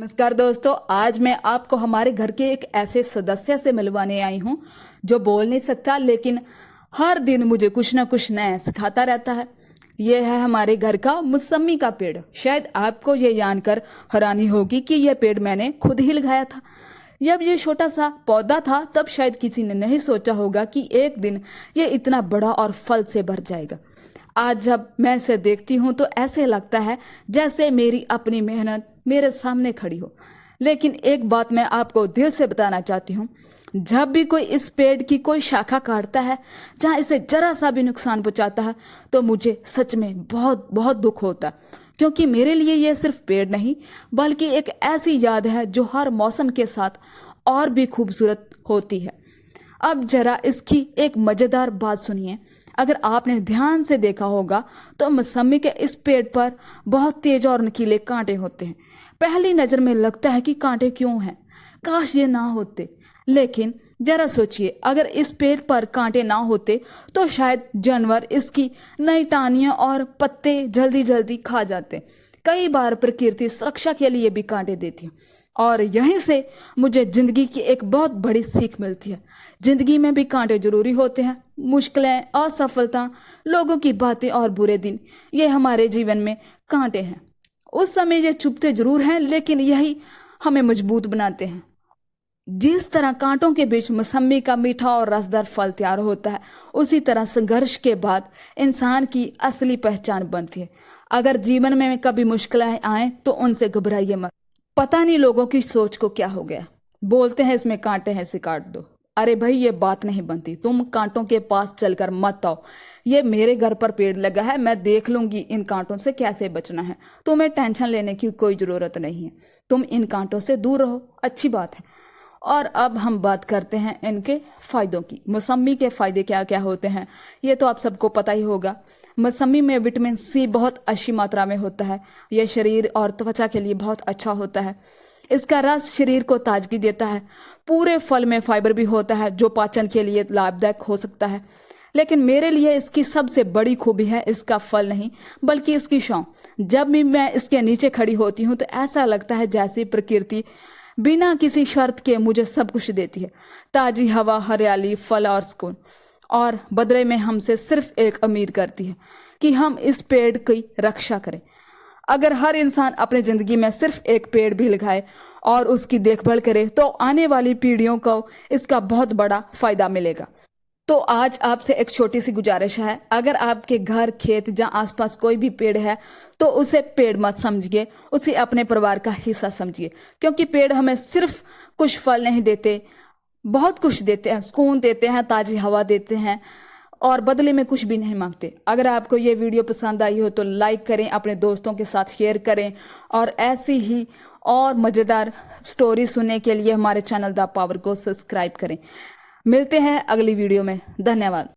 नमस्कार दोस्तों, आज मैं आपको हमारे घर के एक ऐसे सदस्य से मिलवाने आई हूँ जो बोल नहीं सकता लेकिन हर दिन मुझे कुछ ना कुछ नया सिखाता रहता है। ये है हमारे घर का मौसमी का पेड़। शायद आपको ये जानकर हैरानी होगी कि यह पेड़ मैंने खुद ही लगाया था। जब ये छोटा सा पौधा था तब शायद किसी ने नहीं सोचा होगा कि एक दिन ये इतना बड़ा और फल से भर जाएगा। आज जब मैं इसे देखती हूँ तो ऐसे लगता है जैसे मेरी अपनी मेहनत मेरे सामने खड़ी हो। लेकिन एक बात मैं आपको दिल से बताना चाहती हूँ, जब भी कोई इस पेड़ की कोई शाखा काटता है जहाँ इसे जरा सा भी नुकसान पहुंचाता है तो मुझे सच में बहुत बहुत दुख होता है, क्योंकि मेरे लिए ये सिर्फ पेड़ नहीं बल्कि एक ऐसी याद है जो हर मौसम के साथ और भी खूबसूरत होती है। अब जरा इसकी एक मजेदार बात सुनिए। अगर आपने ध्यान से देखा होगा तो मौसमी के इस पेड़ पर बहुत तेज और नुकीले कांटे होते हैं। पहली नजर में लगता है कि कांटे क्यों हैं, काश ये ना होते। लेकिन जरा सोचिए, अगर इस पेड़ पर कांटे ना होते तो शायद जानवर इसकी नई टहनियां और पत्ते जल्दी जल्दी खा जाते। कई बार प्रकृति सुरक्षा के लिए भी कांटे देती है और यहीं से मुझे जिंदगी की एक बहुत बड़ी सीख मिलती है। जिंदगी में भी कांटे जरूरी होते हैं। मुश्किलें, असफलता, लोगों की बातें और बुरे दिन, ये हमारे जीवन में कांटे हैं। उस समय ये चुभते जरूर हैं लेकिन यही हमें मजबूत बनाते हैं। जिस तरह कांटों के बीच मौसमी का मीठा और रसदार फल तैयार होता है, उसी तरह संघर्ष के बाद इंसान की असली पहचान बनती है। अगर जीवन में कभी मुश्किलें आए तो उनसे घबराइए मत। पता नहीं लोगों की सोच को क्या हो गया, बोलते हैं इसमें कांटे हैं इसे काट दो। अरे भाई, ये बात नहीं बनती। तुम कांटों के पास चलकर मत आओ। ये मेरे घर पर पेड़ लगा है, मैं देख लूंगी इन कांटों से कैसे बचना है। तुम्हें टेंशन लेने की कोई जरूरत नहीं है। तुम इन कांटों से दूर रहो, अच्छी बात है। और अब हम बात करते हैं इनके फायदों की। मौसमी के फायदे क्या क्या होते हैं ये तो आप सबको पता ही होगा। मौसमी में विटामिन सी बहुत अच्छी मात्रा में होता है। यह शरीर और त्वचा के लिए बहुत अच्छा होता है। इसका रस शरीर को ताजगी देता है। पूरे फल में फाइबर भी होता है जो पाचन के लिए लाभदायक हो सकता है। लेकिन मेरे लिए इसकी सबसे बड़ी खूबी है इसका फल नहीं बल्कि इसकी छांव। जब भी मैं इसके नीचे खड़ी होती हूँ तो ऐसा लगता है जैसे प्रकृति बिना किसी शर्त के मुझे सब कुछ देती है। ताजी हवा, हरियाली, फल और सुकून, और बदले में हमसे सिर्फ एक उम्मीद करती है कि हम इस पेड़ की रक्षा करें। अगर हर इंसान अपनी जिंदगी में सिर्फ एक पेड़ भी लगाए और उसकी देखभाल करे तो आने वाली पीढ़ियों को इसका बहुत बड़ा फायदा मिलेगा। तो आज आपसे एक छोटी सी गुजारिश है, अगर आपके घर, खेत, जहाँ आसपास कोई भी पेड़ है तो उसे पेड़ मत समझिए, उसे अपने परिवार का हिस्सा समझिए। क्योंकि पेड़ हमें सिर्फ कुछ फल नहीं देते, बहुत कुछ देते हैं। सुकून देते हैं, ताजी हवा देते हैं और बदले में कुछ भी नहीं मांगते। अगर आपको ये वीडियो पसंद आई हो तो लाइक करें, अपने दोस्तों के साथ शेयर करें और ऐसी ही और मज़ेदार स्टोरी सुनने के लिए हमारे चैनल द पावर को सब्सक्राइब करें। मिलते हैं अगली वीडियो में। धन्यवाद।